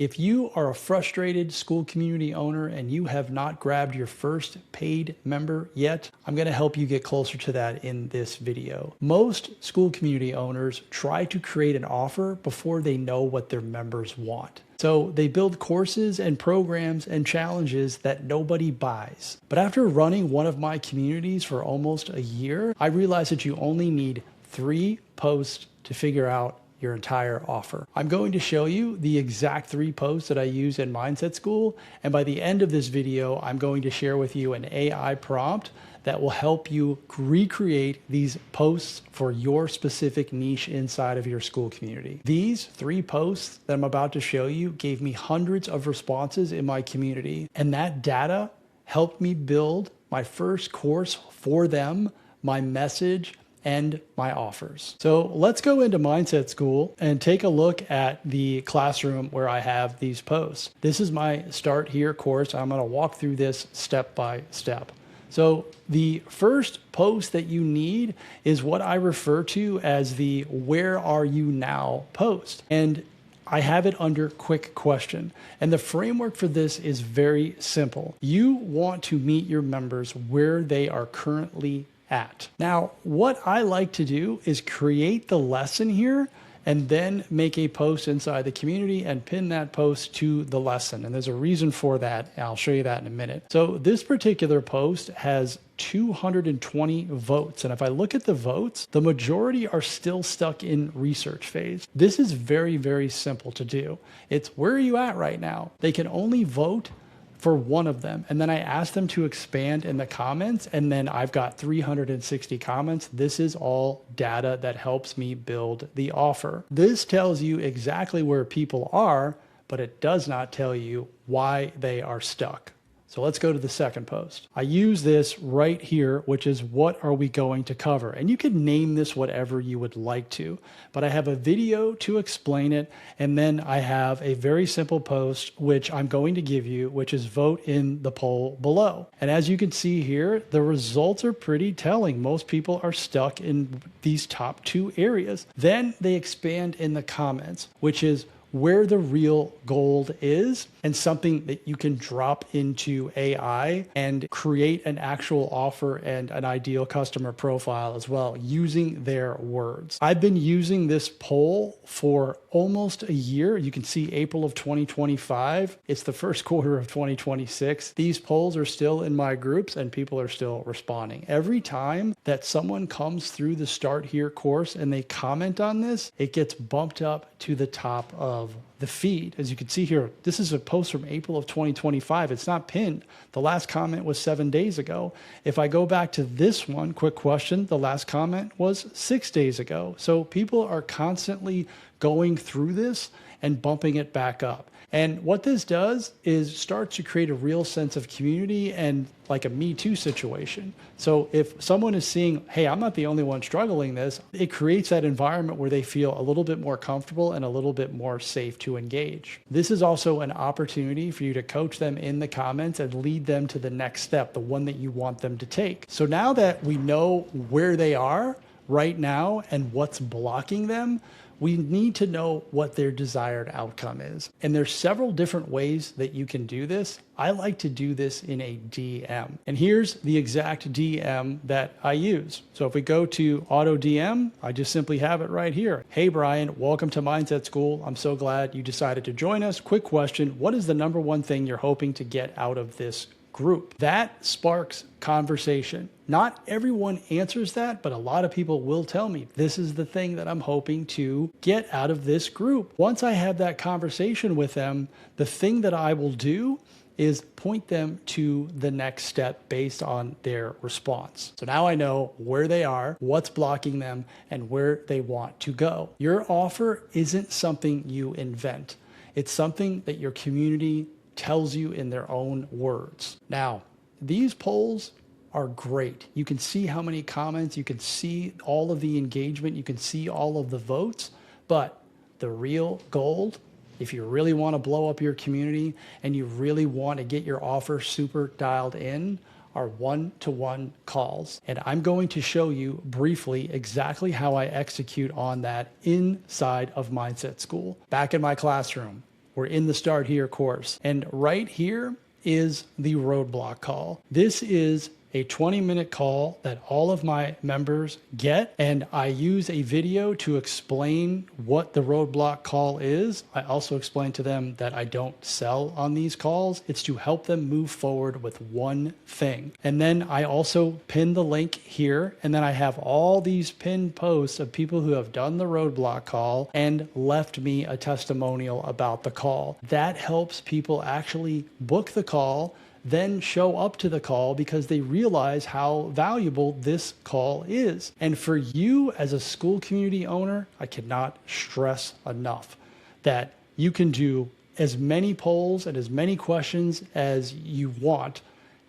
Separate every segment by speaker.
Speaker 1: If you are a frustrated Skool community owner and you have not grabbed your first paid member yet, I'm going to help you get closer to that in this video. Most Skool community owners try to create an offer before they know what their members want. So they build courses and programs and challenges that nobody buys. But after running one of my communities for almost a year, I realized that you only need 3 posts to figure out your entire offer. I'm going to show you the exact 3 posts that I use in Mindset Skool. And by the end of this video, I'm going to share with you an AI prompt that will help you recreate these posts for your specific niche inside of your Skool community. These 3 posts that I'm about to show you gave me hundreds of responses in my community. And that data helped me build my first course for them, my message, and my offers. So let's go into Mindset Skool and take a look at the classroom where I have these posts. This is my Start Here course. I'm going to walk through this step by step. So the first post that you need is what I refer to as the "Where are you now" post. And I have it under quick question. And the framework for this is very simple. You want to meet your members where they are currently at. Now, what I like to do is create the lesson here and then make a post inside the community and pin that post to the lesson. And there's a reason for that. I'll show you that in a minute. So this particular post has 220 votes. And if I look at the votes, the majority are still stuck in research phase. This is very, very simple to do. It's where are you at right now? They can only vote for one of them. And then I asked them to expand in the comments, and then I've got 360 comments. This is all data that helps me build the offer. This tells you exactly where people are, but it does not tell you why they are stuck. So let's go to the second post. I use this right here, which is what are we going to cover? And you can name this whatever you would like to, but I have a video to explain it. And then I have a very simple post, which I'm going to give you, which is vote in the poll below. And as you can see here, the results are pretty telling. Most people are stuck in these top 2 areas. Then they expand in the comments, which is where the real gold is, and something that you can drop into AI and create an actual offer and an ideal customer profile as well using their words. I've been using this poll for almost a year. You can see April of 2025. It's the first quarter of 2026. These polls are still in my groups and people are still responding. Every time that someone comes through the Start Here course and they comment on this, it gets bumped up to the top of the feed. As you can see here, this is a post from April of 2025. It's not pinned. The last comment was 7 days ago. If I go back to this one, quick question, the last comment was 6 days ago. So people are constantly going through this and bumping it back up. And what this does is start to create a real sense of community and like a Me Too situation. So if someone is seeing, hey, I'm not the only one struggling this, it creates that environment where they feel a little bit more comfortable and a little bit more safe to engage. This is also an opportunity for you to coach them in the comments and lead them to the next step, the one that you want them to take. So now that we know where they are right now and what's blocking them, we need to know what their desired outcome is. And there's several different ways that you can do this. I like to do this in a DM. And here's the exact DM that I use. So if we go to auto DM, I just simply have it right here. Hey, Brian, welcome to Mindset Skool. I'm so glad you decided to join us. Quick question. What is the #1 thing you're hoping to get out of this group? That sparks conversation. Not everyone answers that, but a lot of people will tell me, this is the thing that I'm hoping to get out of this group. Once I have that conversation with them, the thing that I will do is point them to the next step based on their response. So now I know where they are, what's blocking them, and where they want to go. Your offer isn't something you invent. It's something that your community tells you in their own words. Now, these polls are great. You can see how many comments, you can see all of the engagement, you can see all of the votes, but the real gold, if you really want to blow up your community and you really want to get your offer super dialed in, are one-to-one calls. And I'm going to show you briefly exactly how I execute on that inside of Mindset Skool. Back in my classroom, We're in the Start Here course. And right here is the Roadblock call. This is a 20-minute call that all of my members get, and I use a video to explain what the Roadblock call is. I also explain to them that I don't sell on these calls. It's to help them move forward with one thing. And then I also pin the link here, and then I have all these pinned posts of people who have done the Roadblock call and left me a testimonial about the call. That helps people actually book the call, then show up to the call because they realize how valuable this call is. And for you as a school community owner, I cannot stress enough that you can do as many polls and as many questions as you want.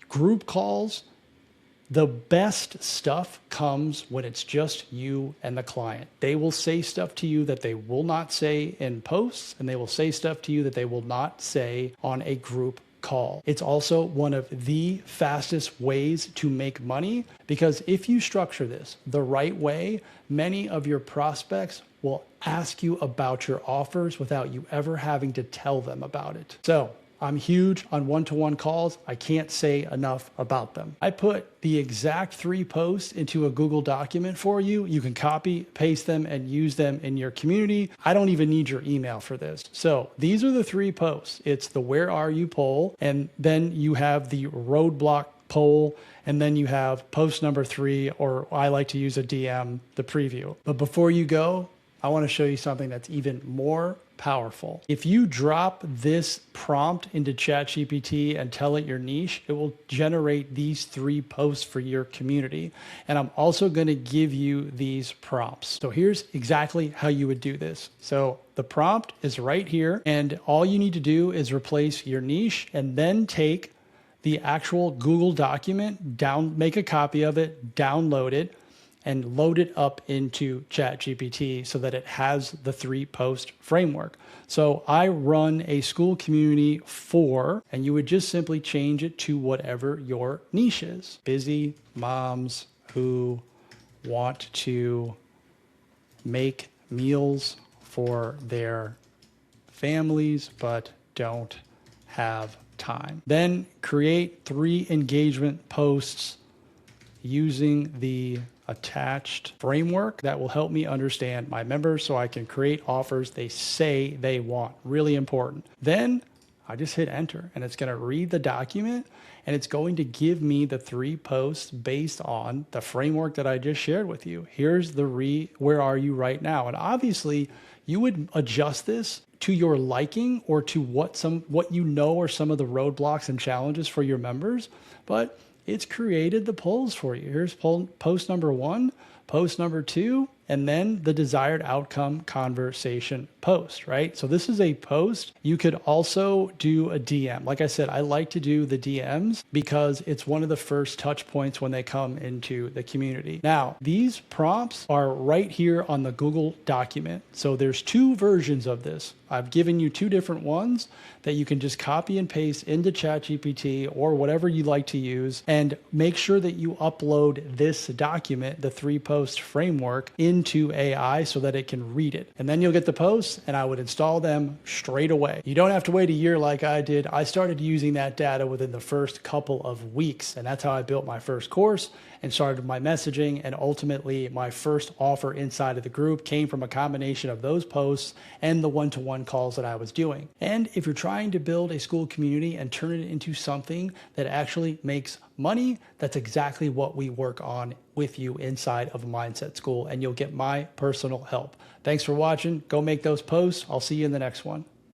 Speaker 1: Group calls, the best stuff comes when it's just you and the client. They will say stuff to you that they will not say in posts, and they will say stuff to you that they will not say on a group call. It's also one of the fastest ways to make money, because if you structure this the right way, many of your prospects will ask you about your offers without you ever having to tell them about it. So I'm huge on one-to-one calls. I can't say enough about them. I put the exact 3 posts into a Google document for you. You can copy, paste them, and use them in your community. I don't even need your email for this. So these are the 3 posts. It's the Where Are You poll, and then you have the Roadblock poll, and then you have post number 3, or I like to use a DM, the preview. But before you go, I want to show you something that's even more powerful. If you drop this prompt into ChatGPT and tell it your niche, it will generate these 3 posts for your community. And I'm also going to give you these prompts. So here's exactly how you would do this. So the prompt is right here, and all you need to do is replace your niche and then take the actual Google document, make a copy of it, download it, and load it up into ChatGPT so that it has the 3-post framework. So I run a school community for, and you would just simply change it to whatever your niche is. Busy moms who want to make meals for their families but don't have time. Then create 3 engagement posts using the attached framework that will help me understand my members so I can create offers they say they want. Really important. Then I just hit enter, and it's going to read the document, and it's going to give me the 3 posts based on the framework that I just shared with you. Here's the Where Are You right now. And obviously you would adjust this to your liking or to what you know are some of the roadblocks and challenges for your members, but it's created the polls for you. Here's post number 1, post number 2, and then the desired outcome conversation post, right? So this is a post. You could also do a DM. Like I said, I like to do the DMs because it's one of the first touch points when they come into the community. Now, these prompts are right here on the Google document. So there's 2 versions of this. I've given you 2 different ones that you can just copy and paste into ChatGPT or whatever you like to use, and make sure that you upload this document, the 3-post framework, into AI so that it can read it. And then you'll get the posts, and I would install them straight away. You don't have to wait a year like I did. I started using that data within the first couple of weeks, and that's how I built my first course and started my messaging. And ultimately, my first offer inside of the group came from a combination of those posts and the one-to-one calls that I was doing. And if you're trying to build a school community and turn it into something that actually makes money, that's exactly what we work on with you inside of Mindset School, and you'll get my personal help. Thanks for watching. Go make those posts. I'll see you in the next one.